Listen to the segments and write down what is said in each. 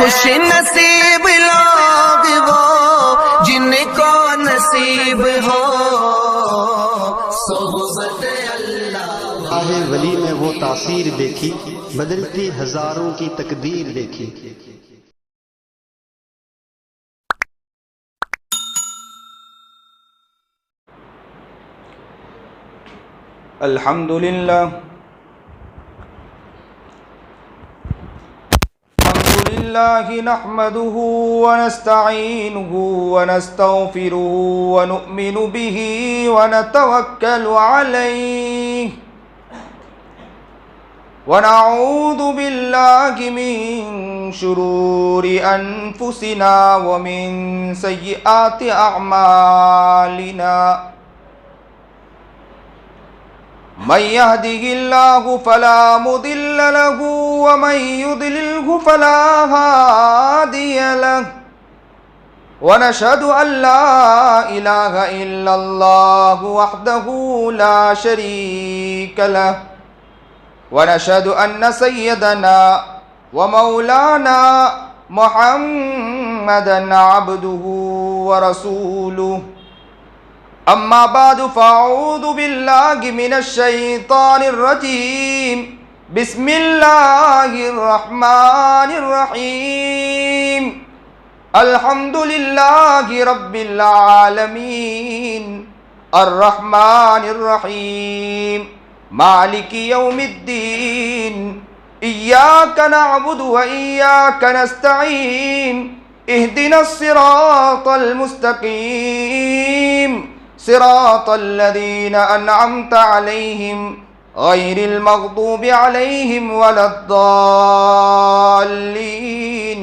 خوش نصیب لوگ وہ جن کو نصیب ہو صحبت اللہ۔ راہ ولی میں وہ تاثیر دیکھی، بدلتی ہزاروں کی تقدیر دیکھی۔ الحمدللہ نحمده ونستعینه ونستغفره ونؤمن به ونتوکل علیہ ونعوذ باللہ من شرور انفسنا ومن سیئات اعمالنا من يهده الله فلا مضل له ومن يضلله فلا هادي له ونشهد أن لا إله إلا الله وحده لا شريك له ونشهد أن سيدنا ومولانا محمدا عبده ورسوله اما بعد فاعوذ باللہ من الشیطان الرجیم بسم اللہ الرحمن الرحیم الحمد للہ رب العالمین الرحمن الرحیم مالک یوم الدین ایاک نعبد و ایاک نستعین اہدنا الصراط المستقیم صراط الذين أنعمت عليهم غير المغضوب عليهم ولا الضالين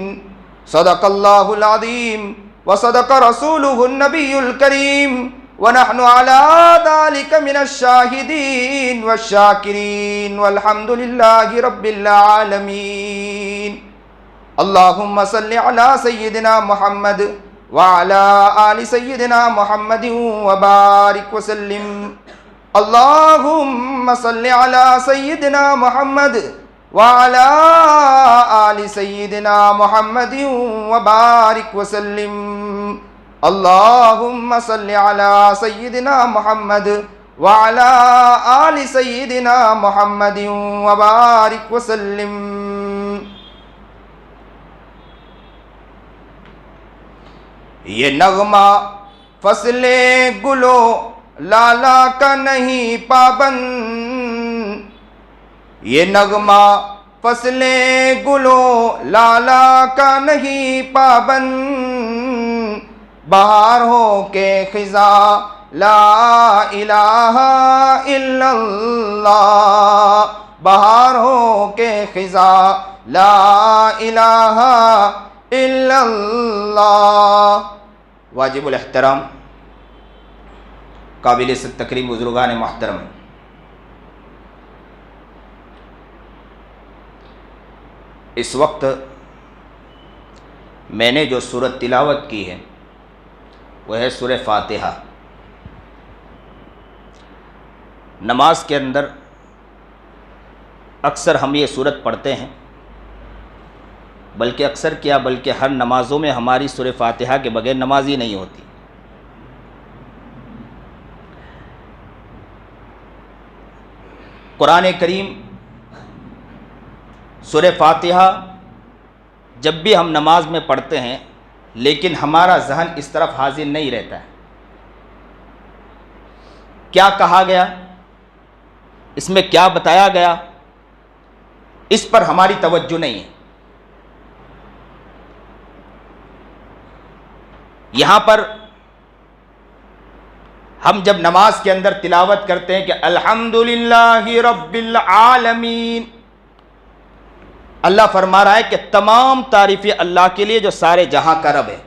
صدق الله العظيم وصدق رسوله النبي الكريم ونحن على ذلك من الشاهدين والشاكرين والحمد لله رب العالمين اللهم صل على سيدنا محمد وعلى آل سيدنا محمد وبارك وسلم اللهم صل على سيدنا محمد وعلى آل سيدنا محمد وبارك وسلم اللهم صل على سيدنا محمد وعلى آل سيدنا محمد وبارك وسلم۔ یہ نغمہ فصل گلو لالا کا نہیں پابند، یہ نغمہ فصل گلو لالا کا نہیں پابند، بہار ہو کے خزاں لا الہ الا اللہ، بہار ہو کے خزاں لا الہ الا اللہ۔ واجب الاحترام قابل تکریم بزرگان محترم، اس وقت میں نے جو سورت تلاوت کی ہے وہ ہے سورہ فاتحہ۔ نماز کے اندر اکثر ہم یہ سورت پڑھتے ہیں، بلکہ اکثر کیا بلکہ ہر نمازوں میں ہماری سورہ فاتحہ کے بغیر نماز ہی نہیں ہوتی۔ قرآن کریم سورہ فاتحہ جب بھی ہم نماز میں پڑھتے ہیں لیکن ہمارا ذہن اس طرف حاضر نہیں رہتا ہے، کیا کہا گیا، اس میں کیا بتایا گیا، اس پر ہماری توجہ نہیں ہے۔ یہاں پر ہم جب نماز کے اندر تلاوت کرتے ہیں کہ الحمدللہ رب العالمین، اللہ فرما رہا ہے کہ تمام تعریفیں اللہ کے لیے جو سارے جہاں کا رب ہے۔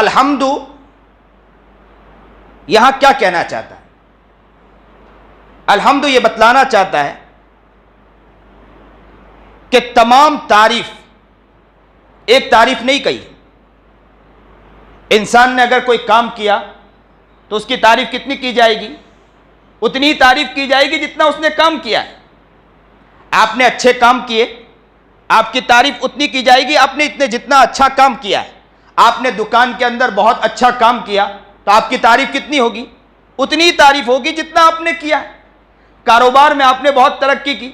الحمد یہاں کیا کہنا چاہتا ہے؟ الحمد یہ بتلانا چاہتا ہے کہ تمام تعریف، ایک تعریف نہیں کہی۔ انسان نے اگر کوئی کام کیا تو اس کی تعریف کتنی کی جائے گی؟ اتنی تعریف کی جائے گی جتنا اس نے کام کیا ہے۔ آپ نے اچھے کام کیے، آپ کی تعریف اتنی کی جائے گی آپ نے جتنا اچھا کام کیا ہے. آپ نے دکان کے اندر بہت اچھا کام کیا تو آپ کی تعریف کتنی ہوگی؟ اتنی تعریف ہوگی جتنا آپ نے کیا ہے. کاروبار میں آپ نے بہت ترقی کی،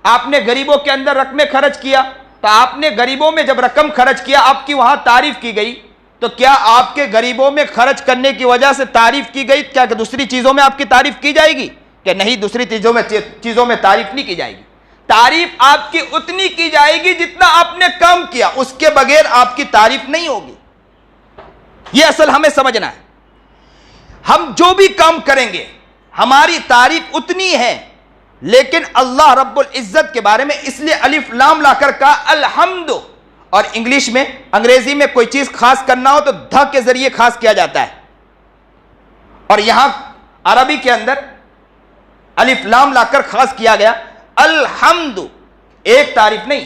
آپ نے غریبوں کے اندر رقمیں خرچ کیا تو آپ نے غریبوں میں جب رقم خرچ کیا آپ کی وہاں تعریف کی گئی، تو کیا آپ کے غریبوں میں خرچ کرنے کی وجہ سے تعریف کی گئی، کیا دوسری چیزوں میں آپ کی تعریف کی جائے گی؟ کہ نہیں، دوسری چیزوں میں تعریف نہیں کی جائے گی. تعریف آپ کی اتنی کی جائے گی جتنا آپ نے کام کیا، اس کے بغیر آپ کی تعریف نہیں ہوگی. یہ اصل ہمیں سمجھنا ہے. ہم جو بھی کام کریں گے ہماری تعریف اتنی ہے، لیکن اللہ رب العزت کے بارے میں اس لیے الف لام لا کر کہا الحمد. اور انگلش میں، انگریزی میں کوئی چیز خاص کرنا ہو تو دھ کے ذریعے خاص کیا جاتا ہے، اور یہاں عربی کے اندر الف لام لا کر خاص کیا گیا. الحمد ایک تعریف نہیں،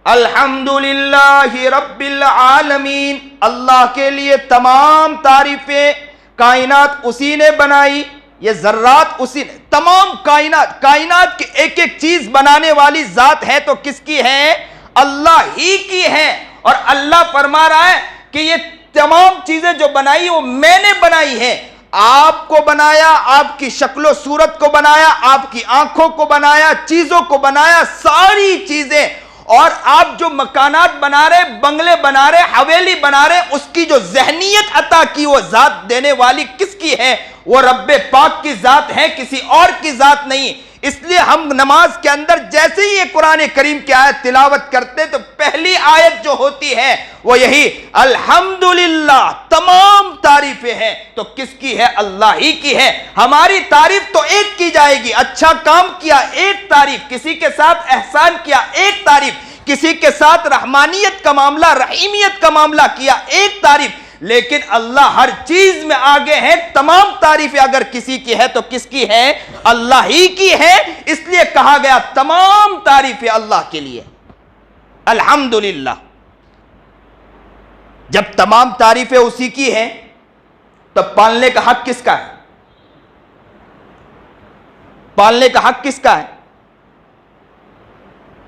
الحمدللہ رب العالمین، اللہ کے لیے تمام تعریفیں. کائنات اسی نے بنائی، یہ ذرات اسی نے، تمام کائنات کی ایک ایک چیز بنانے والی ذات ہے تو کس کی ہے؟ اللہ ہی کی ہے. اور اللہ فرما رہا ہے کہ یہ تمام چیزیں جو بنائی وہ میں نے بنائی ہے. آپ کو بنایا، آپ کی شکل و صورت کو بنایا، آپ کی آنکھوں کو بنایا، چیزوں کو بنایا، ساری چیزیں. اور آپ جو مکانات بنا رہے، بنگلے بنا رہے، حویلی بنا رہے، اس کی جو ذہنیت عطا کی وہ ذات دینے والی کس کی ہے؟ وہ رب پاک کی ذات ہے، کسی اور کی ذات نہیں. اس لیے ہم نماز کے اندر جیسے ہی یہ قرآن کریم کی آیت تلاوت کرتے تو پہلی آیت جو ہوتی ہے وہ یہی الحمدللہ، تمام تعریفیں ہیں تو کس کی ہے؟ اللہ ہی کی ہے. ہماری تعریف تو ایک کی جائے گی، اچھا کام کیا ایک تعریف، کسی کے ساتھ احسان کیا ایک تعریف، کسی کے ساتھ رحمانیت کا معاملہ، رحیمیت کا معاملہ کیا ایک تعریف. لیکن اللہ ہر چیز میں آگے ہے. تمام تعریفیں اگر کسی کی ہے تو کس کی ہے؟ اللہ ہی کی ہے. اس لیے کہا گیا تمام تعریفیں اللہ کے لیے الحمدللہ. جب تمام تعریفیں اسی کی ہیں تو پالنے کا حق کس کا ہے؟ پالنے کا حق کس کا ہے؟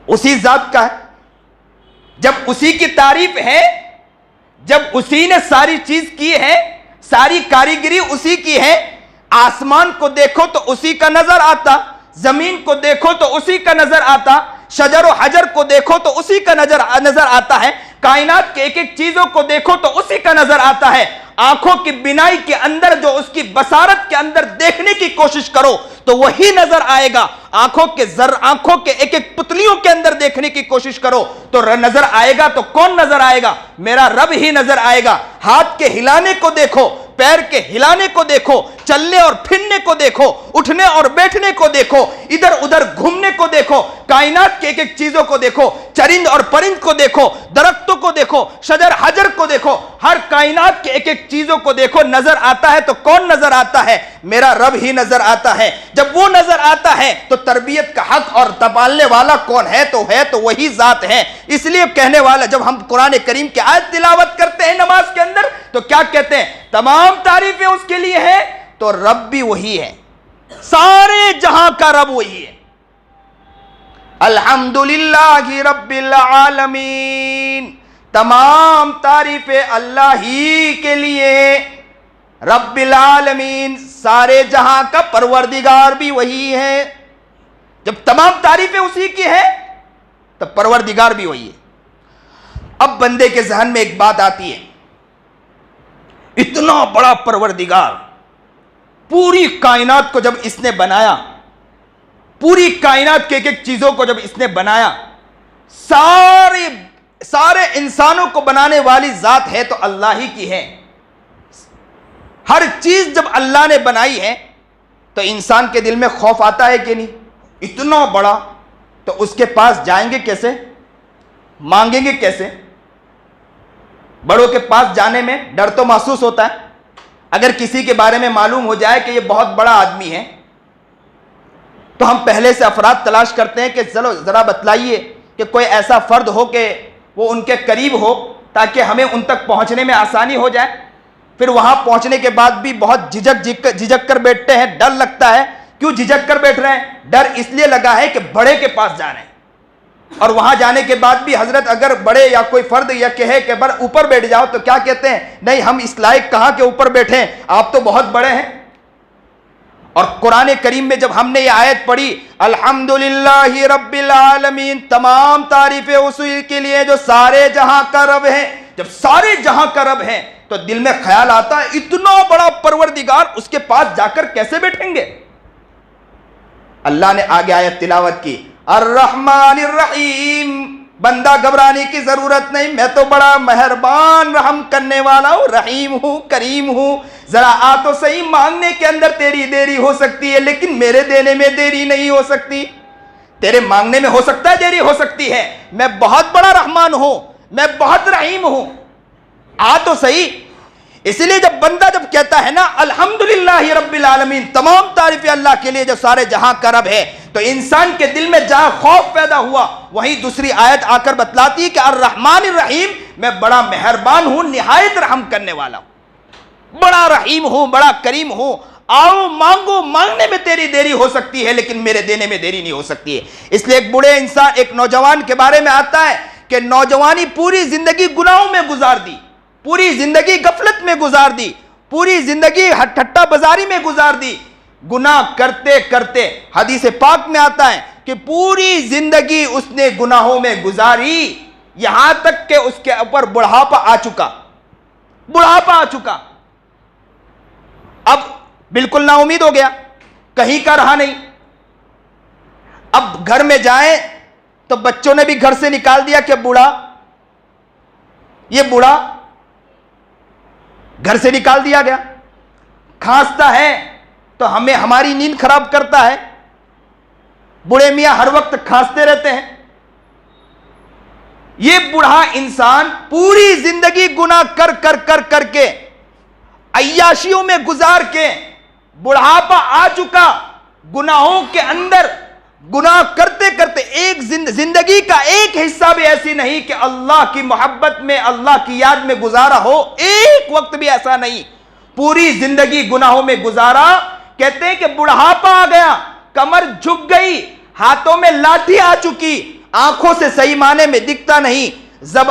اسی ذات کا ہے. جب اسی کی تعریف ہے، جب اسی نے ساری چیز کی ہے، ساری کاریگری اسی کی ہے. آسمان کو دیکھو تو اسی کا نظر آتا، زمین کو دیکھو تو اسی کا نظر آتا، شجر و حجر کو دیکھو تو اسی کا نظر آتا ہے، کائنات کے ایک ایک چیزوں کو دیکھو تو اسی کا نظر آتا ہے. آنکھوں کی بینائی کے اندر جو اس کی بصارت کے اندر دیکھنے کی کوشش کرو تو وہی نظر آئے گا. آنکھوں کے ایک ایک پتلیوں کے اندر دیکھنے کی کوشش کرو تو نظر آئے گا. تو کون نظر آئے گا؟ میرا رب ہی نظر آئے گا. ہاتھ کے ہلانے کو دیکھو، پیر کے ہلانے کو دیکھو، چلنے اور پھرنے کو دیکھو، اٹھنے اور بیٹھنے کو دیکھو، ادھر ادھر گھومنے کو دیکھو، کائنات کے ایک ایک چیزوں کو دیکھو، چرند اور پرند کو دیکھو، درختوں کو دیکھو، شجر حجر کو دیکھو، ہر کائنات کے ایک ایک چیزوں کو دیکھو. نظر آتا ہے تو کون نظر آتا ہے؟ میرا رب ہی نظر آتا ہے. جب وہ نظر آتا ہے تو تربیت کا حق اور تپالنے والا کون ہے؟ تو وہی ذات ہے. اس لیے کہنے والا، جب ہم قرآن کریم کی آیت تلاوت کرتے ہیں نماز کے اندر تو کیا کہتے ہیں؟ تمام تعریفیں اس کے لیے ہیں تو رب بھی وہی ہے، سارے جہاں کا رب وہی ہے. الحمدللہ رب العالمین، تمام تعریفیں اللہ ہی کے لیے. رب العالمین، سارے جہاں کا پروردگار بھی وہی ہے. جب تمام تعریفیں اسی کی ہیں تو پروردگار بھی وہی ہے. اب بندے کے ذہن میں ایک بات آتی ہے، اتنا بڑا پروردگار، پوری کائنات کو جب اس نے بنایا، پوری کائنات کے ایک ایک چیزوں کو جب اس نے بنایا، سارے انسانوں کو بنانے والی ذات ہے تو اللہ ہی کی ہے. ہر چیز جب اللہ نے بنائی ہے تو انسان کے دل میں خوف آتا ہے کہ نہیں؟ اتنا بڑا تو اس کے پاس جائیں گے کیسے؟ مانگیں گے کیسے؟ بڑوں کے پاس جانے میں ڈر تو محسوس ہوتا ہے. اگر کسی کے بارے میں معلوم ہو جائے کہ یہ بہت بڑا آدمی ہے تو ہم پہلے سے افراد تلاش کرتے ہیں کہ چلو ذرا بتلائیے کہ کوئی ایسا فرد ہو کہ وہ ان کے قریب ہو تاکہ ہمیں ان تک پہنچنے میں آسانی ہو جائے. پھر وہاں پہنچنے کے بعد بھی بہت جھجک کر بیٹھتے ہیں، ڈر لگتا ہے کیوں جھجک کر بیٹھ رہے ہیں؟ ڈر اس لیے لگا ہے کہ بڑے کے پاس جا رہے ہیں، اور وہاں جانے کے بعد بھی حضرت اگر بڑے یا کوئی فرد یا کہے کہ اوپر بیٹھ جاؤ تو کیا کہتے ہیں؟ نہیں، ہم اس لائق کہاں کہ اوپر بیٹھیں، آپ تو بہت بڑے ہیں۔ اور قرآن کریم میں جب ہم نے یہ آیت پڑھی، الحمدللہ رب العالمین، تمام تعریفیں اسی کے لیے جو سارے جہاں کا رب ہے، جب سارے جہاں کا رب ہے تو دل میں خیال آتا ہے اتنا بڑا پروردگار، اس کے پاس جا کر کیسے بیٹھیں گے؟ اللہ نے آگے آیت تلاوت کی، الرحمن الرحیم، بندہ گھبرانے کی ضرورت نہیں، میں تو بڑا مہربان رحم کرنے والا ہوں، رحیم ہوں، کریم ہوں۔ ذرا آ تو صحیح، مانگنے کے اندر تیری دیری ہو سکتی ہے لیکن میرے دینے میں دیری نہیں ہو سکتی۔ تیرے مانگنے میں ہو سکتا ہے دیری ہو سکتی ہے، میں بہت بڑا رحمان ہوں، میں بہت رحیم ہوں، آ تو صحیح۔ اسی لیے جب بندہ جب کہتا ہے نا الحمدللہ رب العالمین، تمام تعریفیں اللہ کے لیے جو سارے جہاں کا رب ہے، تو انسان کے دل میں جہاں خوف پیدا ہوا، وہیں دوسری آیت آ کر بتلاتی ہے کہ الرحمن الرحیم، میں بڑا مہربان ہوں، نہایت رحم کرنے والا ہوں، بڑا رحیم ہوں، بڑا کریم ہوں۔ آؤ مانگو، مانگنے میں تیری دیری ہو سکتی ہے لیکن میرے دینے میں دیری نہیں ہو سکتی ہے۔ اس لیے ایک بڑے انسان، ایک نوجوان کے بارے میں آتا ہے کہ نوجوانی پوری زندگی گناہوں میں گزار دی، پوری زندگی غفلت میں گزار دی، پوری زندگی ٹھٹا بازاری میں گزار دی، گناہ کرتے کرتے۔ حدیث پاک میں آتا ہے کہ پوری زندگی اس نے گناہوں میں گزاری، یہاں تک کہ اس کے اوپر بڑھاپا آ چکا، بڑھاپا آ چکا، اب بالکل نا امید ہو گیا، کہیں کا رہا نہیں۔ اب گھر میں جائیں تو بچوں نے بھی گھر سے نکال دیا کہ بوڑھا، یہ بوڑھا گھر سے نکال دیا گیا، کھانستا ہے تو ہمیں ہماری نیند خراب کرتا ہے، بوڑھے میاں ہر وقت کھانستے رہتے ہیں۔ یہ بوڑھا انسان پوری زندگی گناہ کر کر کر کر کے، عیاشیوں میں گزار کے، بڑھاپا آ چکا، گناہوں کے اندر گناہ کرتے کرتے، ایک زندگی کا ایک حصہ بھی ایسی نہیں کہ اللہ کی محبت میں، اللہ کی یاد میں گزارا ہو، ایک وقت بھی ایسا نہیں، پوری زندگی گناہوں میں گزارا۔ کہتے ہیں کہ بڑھاپا آ گیا، کمر جھک گئی، ہاتھوں میں لاٹھی آ چکی، آنکھوں سے صحیح معنی میں دکھتا نہیں،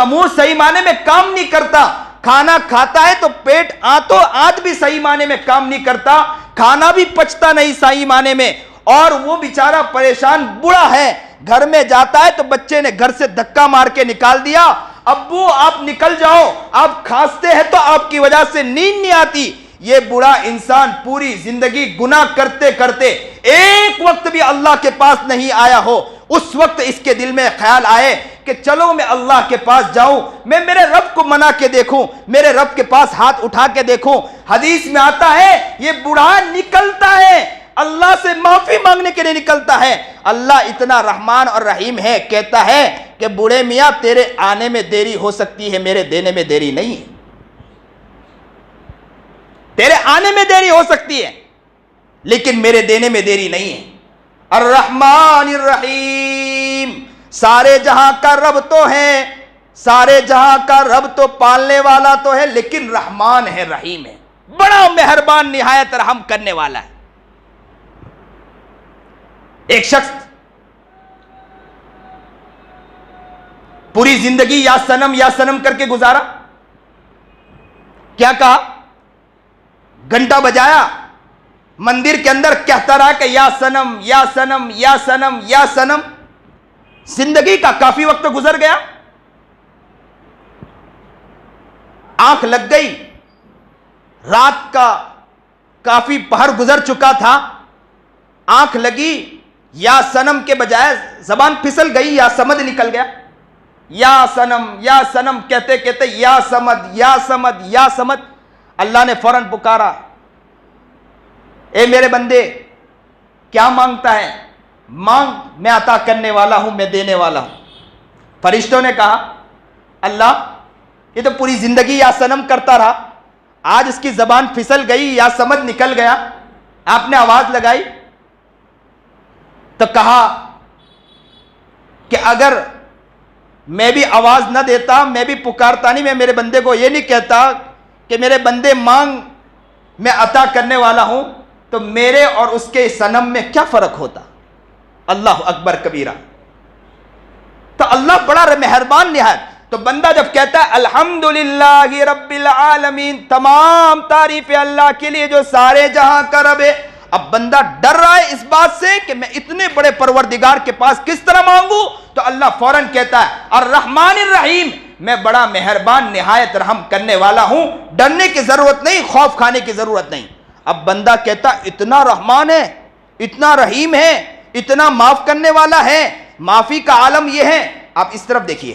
منہ صحیح معنی میں کام نہیں کرتا، کھانا کھاتا ہے تو پیٹ آج بھی صحیح معنی میں کام نہیں کرتا، کھانا بھی پچتا نہیں صحیح معنی میں، اور وہ بیچارہ پریشان بوڑھا ہے، گھر میں جاتا ہے تو بچے نے گھر سے دھکا مار کے نکال دیا، ابو آپ نکل جاؤ، آپ کھانستے ہیں تو آپ کی وجہ سے نیند نہیں آتی۔ یہ بوڑھا انسان پوری زندگی گناہ کرتے کرتے ایک وقت بھی اللہ کے پاس نہیں آیا ہو، اس وقت اس کے دل میں خیال آئے کہ چلو میں اللہ کے پاس جاؤں، میں میرے رب کو منا کے دیکھوں، میرے رب کے پاس ہاتھ اٹھا کے دیکھوں۔ حدیث میں آتا ہے یہ بوڑھا نکلتا ہے، اللہ سے معافی مانگنے کے لیے نکلتا ہے، اللہ اتنا رحمان اور رحیم ہے، کہتا ہے کہ بوڑھے میاں تیرے آنے میں دیری ہو سکتی ہے، میرے دینے میں دیری نہیں ہے، تیرے آنے میں دیری ہو سکتی ہے لیکن میرے دینے میں دیری نہیں ہے۔ الرحمن الرحیم، سارے جہاں کا رب تو ہے، سارے جہاں کا رب تو پالنے والا تو ہے لیکن رحمان ہے، رحیم ہے، بڑا مہربان، نہایت رحم کرنے والا ہے۔ ایک شخص پوری زندگی یا سنم کر کے گزارا، کیا کہا؟ گھنٹا بجایا مندر کے اندر، کہتا رہا کہ یا سنم یا سنم یا سنم یا سنم، زندگی کا کافی وقت گزر گیا، آنکھ لگ گئی، رات کا کافی پہر گزر چکا تھا، آنکھ لگی، یا سنم کے بجائے زبان پھسل گئی، یا سمد نکل گیا، یا سنم کہتے کہتے یا سمد یا سمد یا سمد۔ اللہ نے فوراً پکارا، اے میرے بندے کیا مانگتا ہے؟ مانگ، میں عطا کرنے والا ہوں، میں دینے والا ہوں۔ فرشتوں نے کہا اللہ یہ تو پوری زندگی یا سنم کرتا رہا، آج اس کی زبان پھسل گئی، یا سمد نکل گیا، آپ نے آواز لگائی تو کہا کہ اگر میں بھی آواز نہ دیتا، میں بھی پکارتا نہیں، میں میرے بندے کو یہ نہیں کہتا کہ میرے بندے مانگ، میں عطا کرنے والا ہوں، تو میرے اور اس کے صنم میں کیا فرق ہوتا؟ اللہ اکبر کبیرہ. تو اللہ بڑا مہربان نہایت. تو بندہ جب کہتا ہے الحمدللہ رب العالمین، تمام تعریفیں اللہ کے لیے جو سارے جہاں کا رب ہے، اب بندہ ڈر رہا ہے اس بات سے کہ میں اتنے بڑے پروردگار کے پاس کس طرح مانگوں، تو اللہ فوراً کہتا ہے الرحمن الرحیم، میں بڑا مہربان نہایت رحم کرنے والا ہوں، ڈرنے کی ضرورت نہیں، خوف کھانے کی ضرورت نہیں. اب بندہ کہتا اتنا رحمان ہے، اتنا رحیم ہے، اتنا معاف کرنے والا ہے، معافی کا عالم یہ ہے. آپ اس طرف دیکھیے،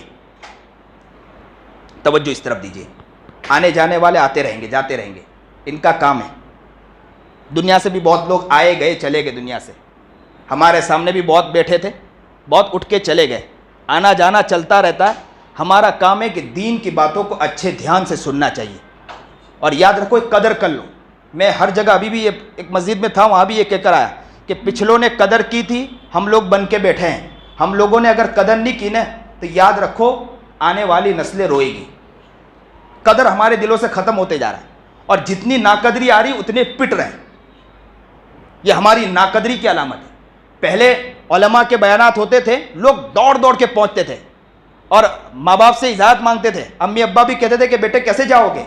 توجہ اس طرف دیجئے. آنے جانے والے آتے رہیں گے، جاتے رہیں گے، ان کا کام ہے. دنیا سے بھی بہت لوگ آئے گئے چلے گئے، دنیا سے ہمارے سامنے بھی بہت بیٹھے تھے، بہت اٹھ کے چلے گئے. آنا جانا چلتا رہتا ہے. ہمارا کام ہے کہ دین کی باتوں کو اچھے دھیان سے سننا چاہیے، اور یاد رکھو ایک قدر کر لو. میں ہر جگہ ابھی بھی ایک مسجد میں تھا، وہاں بھی یہ کہہ کر آیا کہ پچھلوں نے قدر کی تھی، ہم لوگ بن کے بیٹھے ہیں. ہم لوگوں نے اگر قدر نہیں کی نا تو یاد رکھو آنے والی نسلیں روئے گی. قدر ہمارے دلوں سے ختم ہوتے جا رہا ہے، اور جتنی ناقدری آ رہی اتنے پٹ رہے ہیں. یہ ہماری ناقدری کی علامت ہے. پہلے علماء کے بیانات ہوتے تھے، لوگ دوڑ دوڑ کے پہنچتے تھے اور ماں باپ سے اجازت مانگتے تھے. امی ابا بھی کہتے تھے کہ بیٹے کیسے جاؤ گے؟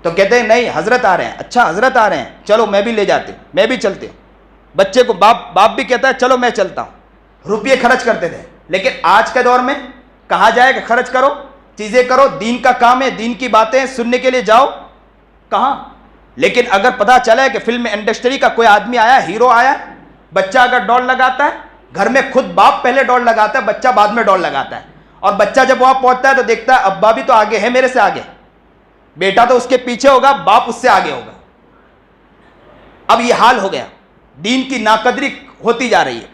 تو کہتے ہیں نہیں حضرت آ رہے ہیں. اچھا حضرت آ رہے ہیں، چلو میں بھی لے جاتے ہوں، میں بھی چلتے ہوں. بچے کو باپ بھی کہتا ہے چلو میں چلتا ہوں. روپیے خرچ کرتے تھے. لیکن آج کے دور میں کہا جائے کہ خرچ کرو، چیزیں کرو، دین کا کام ہے، دین کی باتیں سننے کے لیے جاؤ، کہاں؟ لیکن اگر پتہ چلا کہ فلم انڈسٹری کا کوئی آدمی آیا، ہیرو آیا، بچہ اگر دوڑ لگاتا ہے، گھر میں خود باپ پہلے دوڑ لگاتا ہے، بچہ بعد میں دوڑ لگاتا ہے. اور بچہ جب وہاں پہنچتا ہے تو دیکھتا ہے ابا بھی تو آگے ہے، میرے سے آگے، بیٹا تو اس کے پیچھے ہوگا، باپ اس سے آگے ہوگا. اب یہ حال ہو گیا. دین کی ناقدری ہوتی جا رہی ہے،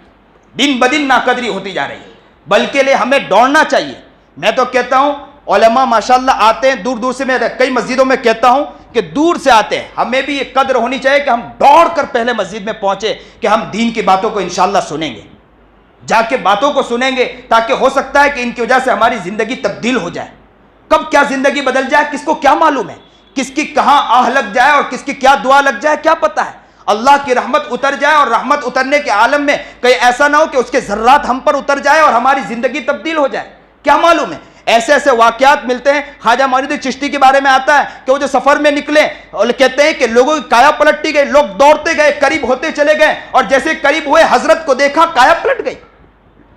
دن بدن ناقدری ہوتی جا رہی ہے. بلکہ لے ہمیں دوڑنا چاہیے. میں تو کہتا ہوں علماء ماشاءاللہ آتے ہیں دور دور سے. میں کئی مسجدوں میں کہتا ہوں کہ دور سے آتے ہیں، ہمیں بھی یہ قدر ہونی چاہیے کہ ہم دوڑ کر پہلے مسجد میں پہنچے کہ ہم دین کی باتوں کو انشاءاللہ سنیں گے، جا کے باتوں کو سنیں گے، تاکہ ہو سکتا ہے کہ ان کی وجہ سے ہماری زندگی تبدیل ہو جائے. کب کیا زندگی بدل جائے کس کو کیا معلوم ہے، کس کی کہاں آہ لگ جائے اور کس کی کیا دعا لگ جائے کیا پتہ ہے. اللہ کی رحمت اتر جائے اور رحمت اترنے کے عالم میں کہیں ایسا نہ ہو کہ اس کے ذرات ہم پر اتر جائے اور ہماری زندگی تبدیل ہو جائے، کیا معلوم ہے. ایسے ایسے واقعات ملتے ہیں. خواجہ معینالدین چشتی کے بارے میں آتا ہے کہ وہ جو سفر میں نکلے اور کہتے ہیں کہ لوگوں کی کایا پلٹتی گئی، لوگ دوڑتے گئے، قریب ہوتے چلے گئے، اور جیسے قریب ہوئے حضرت کو دیکھا کایا پلٹ گئی،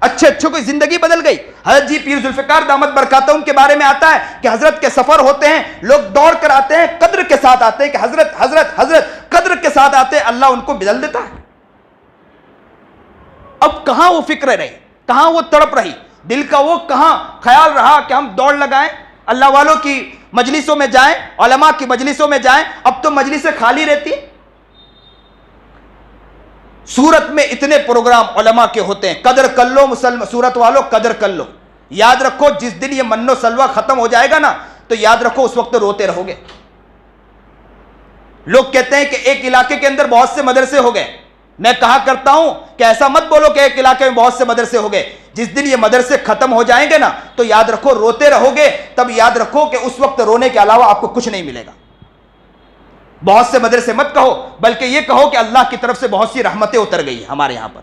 اچھے اچھوں کی زندگی بدل گئی. حضرت جی پیر ذوالفقار دامت برکاتہم کے بارے میں آتا ہے کہ حضرت کے سفر ہوتے ہیں، لوگ دوڑ کر آتے ہیں، قدر کے ساتھ آتے ہیں کہ حضرت حضرت حضرت، قدر کے ساتھ آتے ہیں، اللہ ان کو بدل دیتا ہے. اب کہاں وہ فکر رہی، کہاں وہ تڑپ رہی، دل کا وہ کہاں خیال رہا کہ ہم دوڑ لگائیں، اللہ والوں کی مجلسوں میں جائیں، علماء کی مجلسوں میں جائیں. اب تو مجلسیں خالی رہتی. سورت میں اتنے پروگرام علماء کے ہوتے ہیں. قدر کر لو مسلم سورت والوں، قدر کر لو. یاد رکھو جس دن یہ من و سلوہ ختم ہو جائے گا نا تو یاد رکھو اس وقت روتے رہو گے. لوگ کہتے ہیں کہ ایک علاقے کے اندر بہت سے مدرسے ہو گئے. میں کہا کرتا ہوں کہ ایسا مت بولو کہ ایک علاقے میں بہت سے مدرسے ہو گئے. جس دن یہ مدرسے ختم ہو جائیں گے نا تو یاد رکھو روتے رہو گے. تب یاد رکھو کہ اس وقت رونے کے علاوہ آپ کو کچھ نہیں ملے گا. بہت سے مدرسے مت کہو، بلکہ یہ کہو کہ اللہ کی طرف سے بہت سی رحمتیں اتر گئی ہیں ہمارے یہاں پر.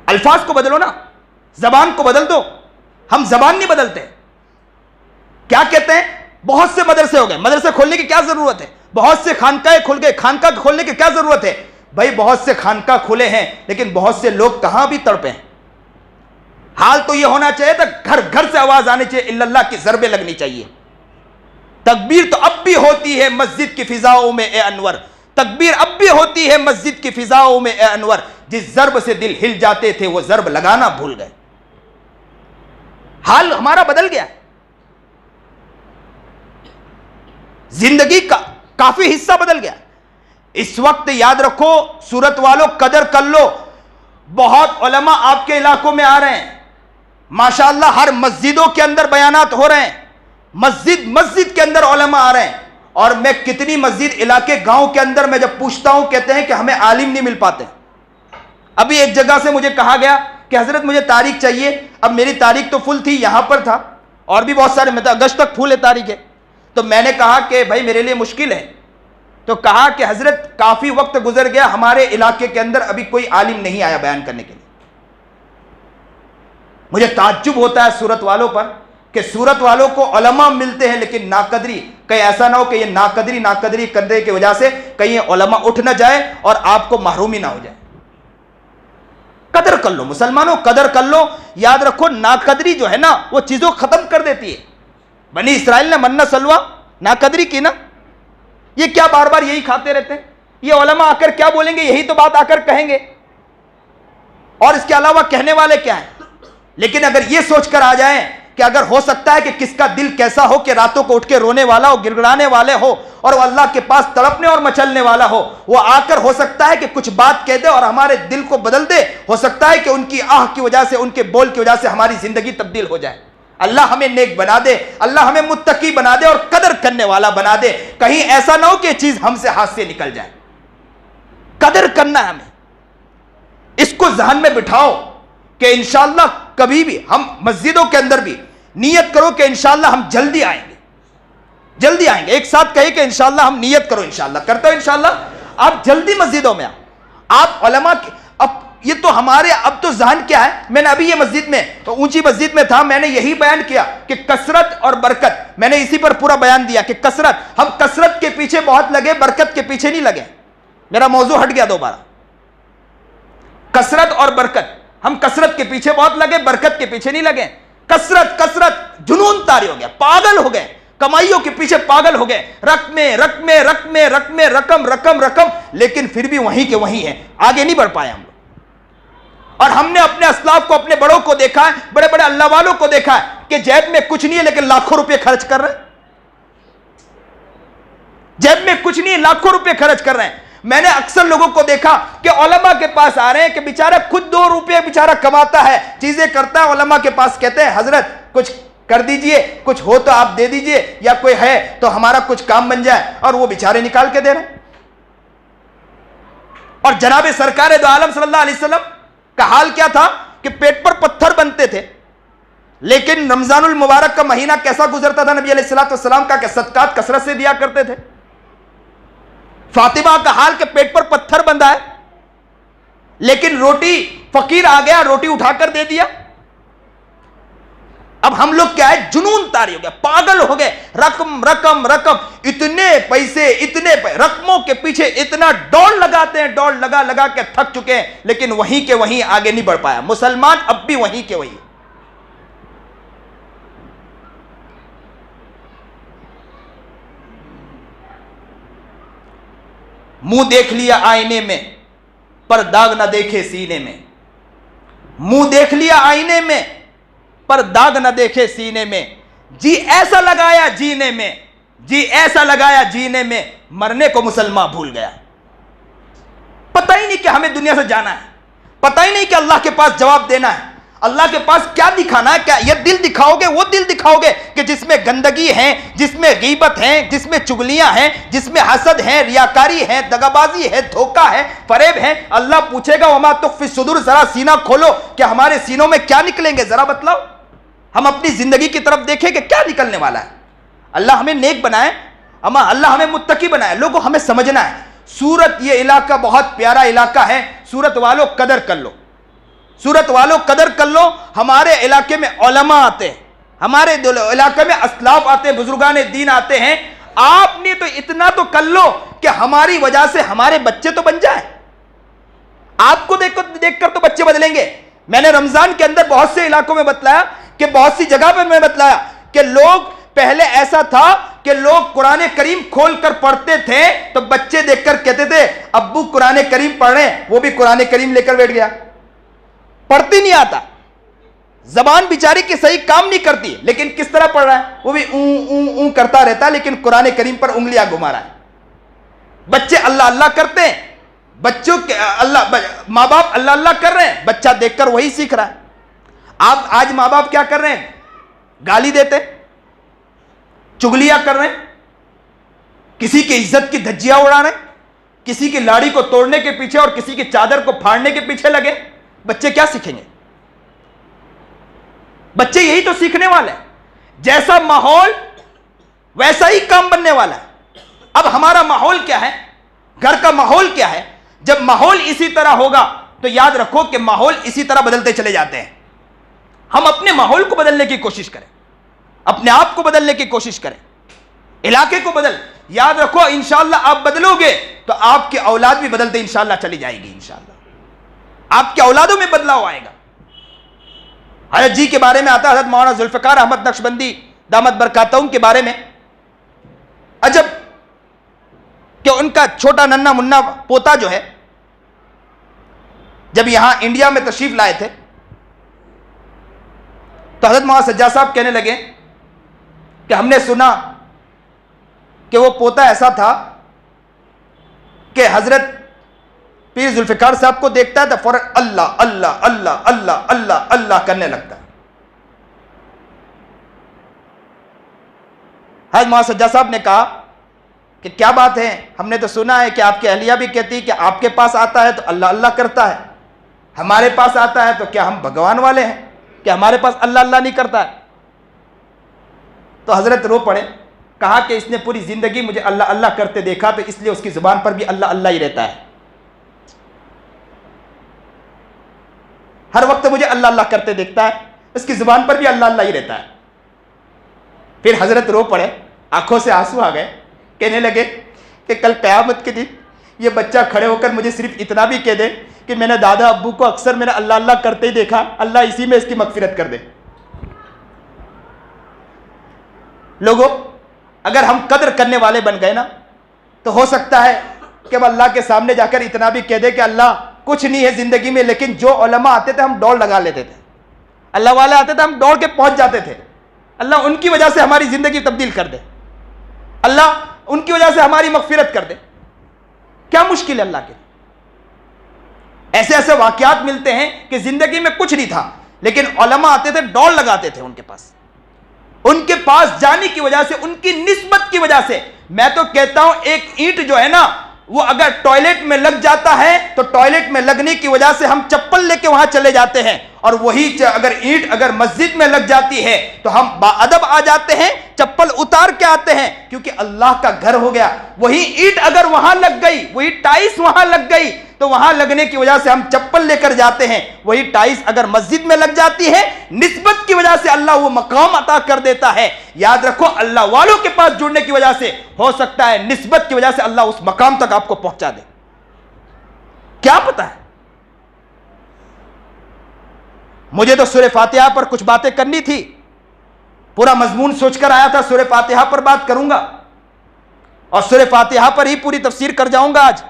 الفاظ کو بدلو نا، زبان کو بدل دو. ہم زبان نہیں بدلتے. کیا کہتے ہیں؟ بہت سے مدرسے ہو گئے. مدرسے کھولنے کی کیا ضرورت ہے؟ بہت سے خانقاہیں کھل گئے. خانقاہ کھولنے کی کیا ضرورت ہے؟ بھائی بہت سے خانقاہ کھلے ہیں لیکن بہت سے لوگ کہاں بھی تڑپے ہیں. حال تو یہ ہونا چاہیے تھا گھر گھر سے آواز آنی چاہیے، الا اللہ کی ضربیں لگنی چاہیے. تکبیر تو اب بھی ہوتی ہے مسجد کی فضاؤں میں اے انور، تکبیر اب بھی ہوتی ہے مسجد کی فضاؤں میں اے انور. جس ضرب سے دل ہل جاتے تھے وہ ضرب لگانا بھول گئے. حال ہمارا بدل گیا. زندگی کا کافی حصہ بدل گیا. اس وقت یاد رکھو سورت والوں قدر کر لو. بہت علماء آپ کے علاقوں میں آ رہے ہیں ماشاءاللہ، ہر مسجدوں کے اندر بیانات ہو رہے ہیں. مسجد کے اندر علماء آ رہے ہیں. اور میں کتنی مسجد علاقے گاؤں کے اندر میں جب پوچھتا ہوں کہتے ہیں کہ ہمیں عالم نہیں مل پاتے. ابھی ایک جگہ سے مجھے کہا گیا کہ حضرت مجھے تاریخ چاہیے. اب میری تاریخ تو فل تھی، یہاں پر تھا اور بھی بہت سارے، اگست تک فل ہے تاریخ ہے. تو میں نے کہا کہ بھائی میرے لیے مشکل ہے، تو کہا کہ حضرت کافی وقت گزر گیا، ہمارے علاقے کے اندر ابھی کوئی عالم نہیں آیا بیان کرنے کے لیے۔ مجھے تعجب ہوتا ہے سورت والوں پر کہ سورت والوں کو علماء ملتے ہیں لیکن ناقدری، کہیں ایسا نہ ہو کہ یہ ناقدری کرنے کی وجہ سے کہیں علماء اٹھ نہ جائے اور آپ کو محرومی نہ ہو جائے۔ قدر کر لو مسلمانوں، قدر کر لو، یاد رکھو ناقدری جو ہے نا وہ چیزوں ختم کر دیتی ہے۔ بنی اسرائیل نے منہ سلوا ناقدری کی نا، یہ کیا بار بار یہی کھاتے رہتے ہیں؟ یہ علماء آ کر کیا بولیں گے؟ یہی تو بات آ کر کہیں گے، اور اس کے علاوہ کہنے والے کیا ہیں؟ لیکن اگر یہ سوچ کر آ جائیں کہ اگر ہو سکتا ہے کہ کس کا دل کیسا ہو کہ راتوں کو اٹھ کے رونے والا ہو، گڑگڑانے والے ہو، اور وہ اللہ کے پاس تڑپنے اور مچلنے والا ہو، وہ آ کر ہو سکتا ہے کہ کچھ بات کہہ دے اور ہمارے دل کو بدل دے، ہو سکتا ہے کہ ان کی آہ کی وجہ سے، ان کے بول کی وجہ سے ہماری زندگی تبدیل ہو جائے۔ اللہ ہمیں نیک بنا دے، اللہ ہمیں متقی بنا دے اور قدر کرنے والا بنا دے۔ کہیں ایسا نہ ہو کہ یہ چیز ہم سے ہاتھ سے نکل جائے۔ قدر کرنا ہے ہمیں، اس کو ذہن میں بٹھاؤ کہ انشاءاللہ کبھی بھی ہم مسجدوں کے اندر بھی نیت کرو کہ انشاءاللہ ہم جلدی آئیں گے، جلدی آئیں گے۔ ایک ساتھ کہے کہ انشاءاللہ ہم نیت کرو، انشاءاللہ کرتے ہو، انشاءاللہ آپ جلدی مسجدوں میں آؤ۔ آپ علماء کی اب یہ تو ہمارے اب تو ذہن کیا ہے، میں نے ابھی یہ مسجد میں اونچی مسجد میں تھا، میں نے یہی بیان کیا کہ کثرت اور برکت، میں نے اسی پر پورا بیان دیا کہ کثرت، ہم کثرت کے پیچھے بہت لگے، برکت کے پیچھے نہیں لگے۔ میرا موضوع ہٹ گیا دوبارہ، کثرت اور برکت، ہم کثرت کے پیچھے بہت لگے، برکت کے پیچھے نہیں لگے۔ کثرت جنون طاری ہو گیا، پاگل ہو گئے، کمائیوں کے پیچھے پاگل ہو گئے، رقم، لیکن پھر بھی وہیں کے وہیں ہیں، آگے نہیں بڑھ پائے ہم لوگ۔ اور ہم نے اپنے اسلاف کو، اپنے بڑوں کو دیکھا ہے، بڑے بڑے اللہ والوں کو دیکھا ہے کہ جیب میں کچھ نہیں ہے لیکن لاکھوں روپے خرچ کر رہے ہیں، جیب میں کچھ نہیں ہے، لاکھوں روپے خرچ کر رہے ہیں۔ میں نے اکثر لوگوں کو دیکھا کہ علماء کے پاس آ رہے ہیں کہ بیچارہ خود 2 روپے بیچارہ کماتا ہے، چیزیں کرتا ہے، علماء کے پاس کہتے ہیں حضرت کچھ کر دیجئے، کچھ ہو تو آپ دے دیجئے، یا کوئی ہے تو ہمارا کچھ کام بن جائے، اور وہ بیچارے نکال کے دے رہے ہیں۔ اور جناب سرکار دو عالم صلی اللہ علیہ وسلم کا حال کیا تھا کہ پیٹ پر پتھر بنتے تھے، لیکن رمضان المبارک کا مہینہ کیسا گزرتا تھا نبی علیہ السلام کا کہ صدقات کثرت سے دیا کرتے تھے۔ فاطمہ کا حال کہ پیٹ پر پتھر بندھا ہے لیکن روٹی، فقیر آ گیا روٹی اٹھا کر دے دیا۔ اب ہم لوگ کیا ہے، جنون طاری ہو گیا، پاگل ہو گئے، رقم، اتنے پیسے، رقموں کے پیچھے اتنا دوڑ لگاتے ہیں، دوڑ لگا کے تھک چکے ہیں، لیکن وہیں کے وہیں آگے نہیں بڑھ پایا۔ مسلمان اب بھی وہیں کے وہیں۔ منہ دیکھ لیا آئینے میں پر داغ نہ دیکھے سینے میں، منہ دیکھ لیا آئینے میں پر داغ نہ دیکھے سینے میں، جی ایسا لگایا جینے میں، جی ایسا لگایا جینے میں، مرنے کو مسلمان بھول گیا۔ پتہ ہی نہیں کہ ہمیں دنیا سے جانا ہے، پتہ ہی نہیں کہ اللہ کے پاس جواب دینا ہے، اللہ کے پاس کیا دکھانا ہے، کیا یہ دل دکھاؤ گے، وہ دل دکھاؤ گے کہ جس میں گندگی ہے، جس میں غیبت ہے، جس میں چگلیاں ہیں، جس میں حسد ہے، ریاکاری ہے، دغابازی ہے، دھوکہ ہے، فریب ہے۔ اللہ پوچھے گا وما تخفی الصدور، ذرا سینہ کھولو کہ ہمارے سینوں میں کیا نکلیں گے، ذرا بتلاؤ۔ ہم اپنی زندگی کی طرف دیکھیں کہ کیا نکلنے والا ہے۔ اللہ ہمیں نیک بنائے، اللہ ہمیں متقی بنائے۔ لوگوں ہمیں سمجھنا ہے، سورت یہ علاقہ بہت پیارا علاقہ ہے، سورت والوں قدر کر لو، سورت والوں قدر کر لو۔ ہمارے علاقے میں علماء آتے ہیں، ہمارے علاقے میں اسلاف آتے ہیں، بزرگان دین آتے ہیں۔ آپ نے تو اتنا تو کر لو کہ ہماری وجہ سے ہمارے بچے تو بن جائیں۔ آپ کو دیکھ کر تو بچے بدلیں گے۔ میں نے رمضان کے اندر بہت سے علاقوں میں بتلایا کہ بہت سی جگہ پہ میں بتلایا کہ لوگ پہلے ایسا تھا کہ لوگ قرآن کریم کھول کر پڑھتے تھے تو بچے دیکھ کر کہتے تھے ابو قرآن کریم پڑھ رہے ہیں، وہ بھی قرآن کریم لے کر بیٹھ گیا، پڑھتی نہیں آتا، زبان بیچاری کی صحیح کام نہیں کرتی، لیکن کس طرح پڑھ رہا ہے، وہ بھی اون کرتا رہتا ہے لیکن قرآن کریم پر انگلیاں گھما رہا ہے۔ بچے اللہ اللہ کرتے ہیں، بچوں کے ماں باپ اللہ اللہ کر رہے ہیں، بچہ دیکھ کر وہی سیکھ رہا ہے۔ آپ آج ماں باپ کیا کر رہے ہیں، گالی دیتے، چگلیاں کر رہے ہیں، کسی کی عزت کی دھجیاں اڑا رہے ہیں، کسی کی لاڑی کو توڑنے کے پیچھے اور کسی کی چادر کو پھاڑنے کے پیچھے لگے۔ بچے کیا سیکھیں گے؟ بچے یہی تو سیکھنے والے ہیں، جیسا ماحول ویسا ہی کام بننے والا ہے۔ اب ہمارا ماحول کیا ہے؟ گھر کا ماحول کیا ہے؟ جب ماحول اسی طرح ہوگا تو یاد رکھو کہ ماحول اسی طرح بدلتے چلے جاتے ہیں. ہم اپنے ماحول کو بدلنے کی کوشش کریں, اپنے آپ کو بدلنے کی کوشش کریں, علاقے کو بدل. یاد رکھو انشاءاللہ آپ بدلو گے تو آپ کی اولاد بھی بدلتے انشاءاللہ چلی جائے گی. انشاءاللہ آپ کے اولادوں میں بدلاؤ آئے گا. حضرت جی کے بارے میں آتا ہے, حضرت مولانا ذوالفقار احمد نقشبندی دامت برکاتہم کے بارے میں عجب کہ ان کا چھوٹا ننھا منا پوتا جو ہے جب یہاں انڈیا میں تشریف لائے تھے تو حضرت مولانا سجاد صاحب کہنے لگے کہ ہم نے سنا کہ وہ پوتا ایسا تھا کہ حضرت پیر ذوالفقار صاحب کو دیکھتا ہے تو فوراً اللہ اللہ اللہ اللہ اللہ اللہ کرنے لگتا ہے. حضرت مولانا سجاد صاحب نے کہا کہ کیا بات ہے, ہم نے تو سنا ہے کہ آپ کی اہلیہ بھی کہتی کہ آپ کے پاس آتا ہے تو اللہ اللہ کرتا ہے, ہمارے پاس آتا ہے تو کیا ہم بھگوان والے ہیں کہ ہمارے پاس اللہ اللہ نہیں کرتا ہے؟ تو حضرت رو پڑے, کہا کہ اس نے پوری زندگی مجھے اللہ اللہ کرتے دیکھا تو اس لیے اس کی زبان پر بھی اللہ اللہ ہی رہتا ہے, ہر وقت مجھے اللہ اللہ کرتے دیکھتا ہے, اس کی زبان پر بھی اللہ اللہ ہی رہتا ہے. پھر حضرت رو پڑے, آنکھوں سے آنسو آ گئے, کہنے لگے کہ کل قیامت کے دن یہ بچہ کھڑے ہو کر مجھے صرف اتنا بھی کہہ دے کہ میں نے دادا ابو کو اکثر میرا اللہ اللہ کرتے ہی دیکھا, اللہ اسی میں اس کی مغفرت کر دے. لوگوں اگر ہم قدر کرنے والے بن گئے نا تو ہو سکتا ہے کہ ہم اللہ کے سامنے جا کر اتنا بھی کہہ دے کہ اللہ کچھ نہیں ہے زندگی میں, لیکن جو علماء آتے تھے ہم دوڑ لگا لیتے تھے, اللہ والے آتے تھے ہم دوڑ کے پہنچ جاتے تھے, اللہ ان کی وجہ سے ہماری زندگی تبدیل کر دے, اللہ ان کی وجہ سے ہماری مغفرت کر دے. کیا مشکل ہے اللہ کے؟ ایسے ایسے واقعات ملتے ہیں کہ زندگی میں کچھ نہیں تھا لیکن علماء آتے تھے دوڑ لگاتے تھے ان کے پاس جانے کی وجہ سے, ان کی نسبت کی وجہ سے. میں تو کہتا ہوں ایک اینٹ جو ہے نا وہ اگر ٹوائلٹ میں لگ جاتا ہے تو ٹوائلٹ میں لگنے کی وجہ سے ہم چپل لے کے وہاں چلے جاتے ہیں, اور وہی اگر اینٹ اگر مسجد میں لگ جاتی ہے تو ہم باادب آ جاتے ہیں, چپل اتار کے آتے ہیں کیونکہ اللہ کا گھر ہو گیا. وہی اینٹ اگر وہاں لگ گئی, وہی ٹائس وہاں لگ گئی تو وہاں لگنے کی وجہ سے ہم چپل لے کر جاتے ہیں. وہی ٹائس اگر مسجد میں لگ جاتی ہے نسبت کی وجہ سے اللہ وہ مقام عطا کر دیتا ہے. یاد رکھو اللہ والوں کے پاس جڑنے کی وجہ سے ہو سکتا ہے نسبت کی وجہ سے اللہ اس مقام تک آپ کو پہنچا دے. کیا پتا ہے؟ مجھے تو سورہ فاتحہ پر کچھ باتیں کرنی تھی, پورا مضمون سوچ کر آیا تھا سورہ فاتحہ پر بات کروں گا اور سورہ فاتحہ پر ہی پوری تفسیر کر جاؤں گا آج,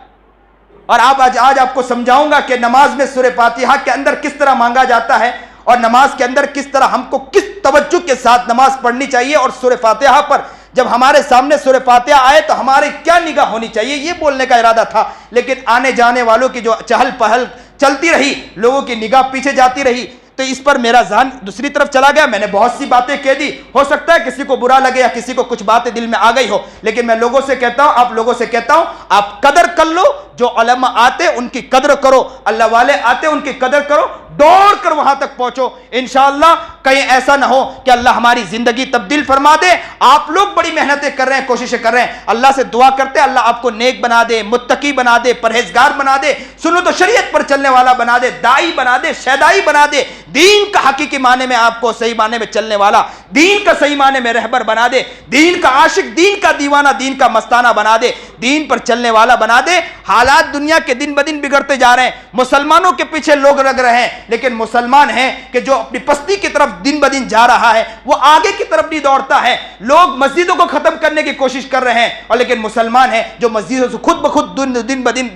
اور آج آپ کو سمجھاؤں گا کہ نماز میں سورہ فاتحہ کے اندر کس طرح مانگا جاتا ہے اور نماز کے اندر کس طرح ہم کو کس توجہ کے ساتھ نماز پڑھنی چاہیے, اور سورہ فاتحہ پر جب ہمارے سامنے سورہ فاتحہ آئے تو ہماری کیا نگاہ ہونی چاہیے, یہ بولنے کا ارادہ تھا. لیکن آنے جانے والوں کی جو چہل پہل چلتی رہی, لوگوں کی نگاہ پیچھے جاتی رہی تو اس پر میرا ذہن دوسری طرف چلا گیا. میں نے بہت سی باتیں کہہ دی, ہو سکتا ہے کسی کو برا لگے یا کسی کو کچھ باتیں دل میں آ گئی ہو, لیکن میں لوگوں سے کہتا ہوں, آپ لوگوں سے کہتا ہوں, آپ قدر کر لو. جو علماء آتے ان کی قدر کرو, اللہ والے آتے ان کی قدر کرو, دوڑ کر وہاں تک پہنچو. انشاءاللہ کہیں ایسا نہ ہو کہ اللہ ہماری زندگی تبدیل فرما دے. آپ لوگ بڑی محنتیں کر رہے ہیں, کوششیں کر رہے ہیں, اللہ سے دعا کرتے ہیں اللہ آپ کو نیک بنا دے, متقی بنا دے, پرہیزگار بنا دے, سنت و شریعت پر چلنے والا بنا دے, دائی بنا دے, شیدائی بنا دے, دین کا حقیقی معنی میں آپ کو صحیح معنی میں چلنے والا, دین کا صحیح معنی میں رہبر بنا دے, دین کا عاشق, دین کا دیوانہ, دین کا مستانہ بنا دے, دین پر چلنے والا بنا دے. حالات دنیا کے دن بدن بگڑتے جا رہے ہیں, مسلمانوں کے پیچھے لوگ لگ رہے ہیں, لیکن مسلمان ہیں کہ جو اپنی پستی کی طرف دن بدن جا رہا ہے وہ آگے کی طرف نہیں دوڑتا ہے. لوگ مسجدوں کو ختم کرنے کی کوشش کر رہے ہیں, اور لیکن مسلمان ہیں جو مسجدوں سے خود بخود دن بدن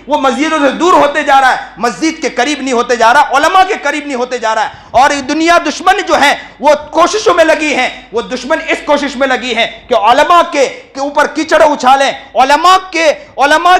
وہ مسجدوں سے دور ہوتے جا رہا ہے, مسجد کے قریب نہیں ہوتے جا رہا, علماء کے قریب نہیں ہوتے جا رہا ہے. اور دنیا دشمن جو ہے وہ کوششوں میں لگی ہیں, وہ دشمن اس کوشش میں لگی ہے کہ علماء کے اوپر کیچڑ اچھالیں, علماء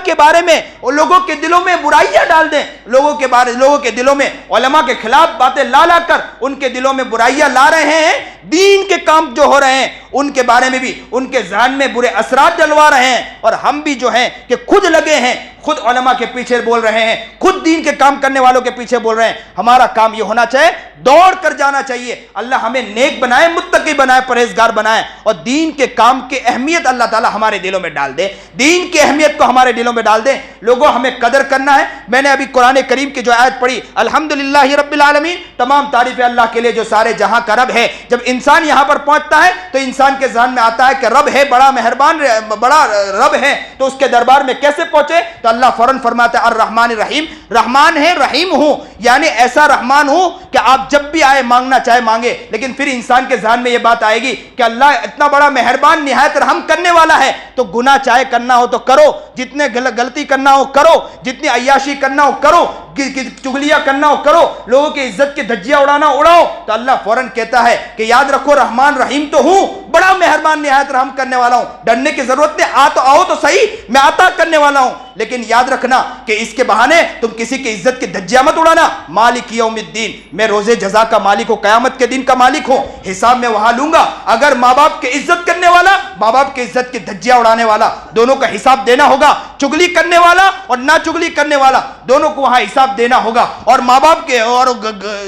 کے بارے میں لوگوں کے دلوں میں برائیاں ڈال دیں, لوگوں کے دلوں میں علماء کے خلاف باتیں لا کر ان کے دلوں میں برائیاں لا رہے ہیں. دین کے کام جو ہو رہے ہیں ان کے بارے میں بھی ان کے ذہن میں برے اثرات ڈلوا رہے ہیں, اور ہم بھی جو ہیں کہ خود لگے ہیں, خود علماء کے پیچھے بول رہے ہیں, خود دین کے کام کرنے والوں کے پیچھے بول رہے ہیں. ہمارا کام یہ ہونا چاہیے, دوڑ کر جانا چاہیے. اللہ ہمیں نیک بنائے, متقی بنائے, پرہیزگار بنائے, اور دین کے کام کی اہمیت اللہ تعالی ہمارے دلوں میں ڈال دے. دین کی اہمیت کو ہمارے دلوں میں ڈال دے. لوگوں ہمیں قدر کرنا ہے. میں نے ابھی قرآن کریم کی جو آیت پڑھی, الحمدللہ رب العالمین, تمام تعریف اللہ کے لیے جو سارے جہاں کا رب ہے. جب انسان یہاں پر پہنچتا ہے تو انسان کے ذہن میں آتا ہے کہ رب ہے, بڑا مہربان, بڑا رب ہے, تو اس کے دربار میں کیسے پہنچے؟ تو اللہ فوراً فرماتا ہے الرحمن الرحیم, رحمان ہے, رحیم ہوں, یعنی ایسا رحمان ہوں کہ آپ جب بھی آئے مانگنا چاہے مانگے. لیکن پھر انسان کے ذہن میں یہ بات آئے گی کہ اللہ اتنا بڑا مہربان, نہایت رحم کرنے والا ہے, تو گناہ چاہے کرنا ہو تو کرو, جتنے غلطی کرنا ہو کرو, جتنی عیاشی کرنا ہو کرو, چغلیاں کرنا ہو کرو, لوگوں کی عزت کی دھجیاں اڑانا اڑاؤ. تو اللہ فوراً کہتا ہے کہ یاد رکھو رحمان رحیم تو ہوں, بڑا مہربان, نہایت رحم کرنے والا ہوں. ڈرنے کی ضرورت نہیں, آؤ تو صحیح, میں عطا کرنے والا ہوں. لیکن یاد رکھنا کہ اس کے بہانے تم کسی کی عزت کی دھجیاں مت اڑانا. مالک یوم الدین, میں روز جزا کا مالک ہوں, قیامت کے دن کا مالک ہوں, حساب میں وہاں لوں گا. اگر ماں باپ کی عزت کرنے والا, ماں باپ کی عزت کی دھجیاں اڑانے والا, دونوں کا حساب دینا ہوگا. چگلی کرنے والا اور نہ چگلی کرنے والا, دونوں کو وہاں حساب دینا ہوگا. اور ماں باپ کے اور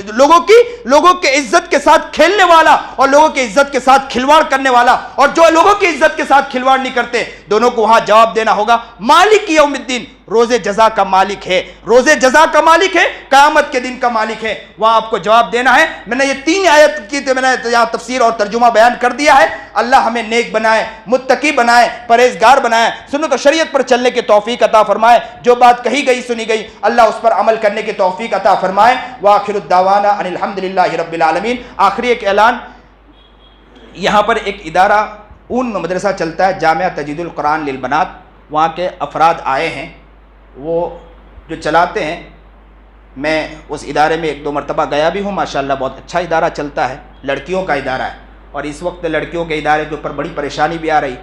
لوگوں کی عزت کے ساتھ کھیلنے والا اور لوگوں کی عزت کے ساتھ کھلواڑ کرنے والا, اور جو لوگوں کی عزت کے ساتھ کھلواڑ نہیں کرتے, دونوں کو وہاں جواب دینا ہوگا. مالک یوم الدین, روز جزا کا مالک ہے, روز جزا کا مالک ہے, قیامت کے دن کا مالک ہے, وہاں آپ کو جواب دینا ہے. میں نے یہ 3 آیت کی میں نے یہاں تفسیر اور ترجمہ بیان کر دیا ہے. اللہ ہمیں نیک بنائے, متقی بنائے, پرہیزگار بنائے, سنت و شریعت پر چلنے کی توفیق عطا فرمائے. جو بات کہی گئی سنی گئی اللہ اس پر عمل کرنے کی توفیق عطا فرمائے. وآخر الدعوانا ان الحمدللہ رب العالمین. آخری ایک اعلان, یہاں پر ایک ادارہ اون مدرسہ چلتا ہے, جامعہ تجوید القرآن للبنات. وہاں کے افراد آئے ہیں, وہ جو چلاتے ہیں. میں اس ادارے میں 1-2 مرتبہ گیا بھی ہوں, ماشاءاللہ بہت اچھا ادارہ چلتا ہے, لڑکیوں کا ادارہ ہے. اور اس وقت لڑکیوں کے ادارے کے اوپر بڑی پریشانی بھی آ رہی.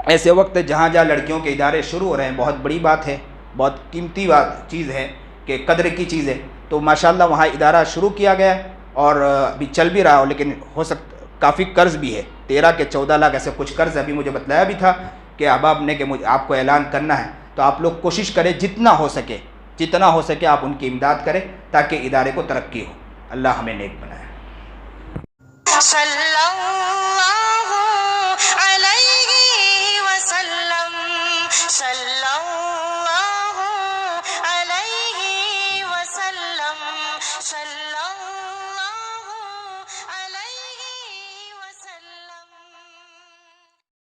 ایسے وقت جہاں لڑکیوں کے ادارے شروع ہو رہے ہیں, بہت بڑی بات ہے, بہت قیمتی چیز ہے, کہ قدر کی چیز ہے. تو ماشاءاللہ وہاں ادارہ شروع کیا گیا اور ابھی چل بھی رہا ہو, لیکن ہو سکتا کافی قرض بھی ہے, 13 کے 14 لاکھ ایسے کچھ قرض. ابھی مجھے بتلایا بھی تھا کہ احباب نے کہ آپ کو اعلان کرنا ہے, تو آپ لوگ کوشش کریں جتنا ہو سکے آپ ان کی امداد کریں تاکہ ادارے کو ترقی ہو. اللہ ہمیں نیک بنائے.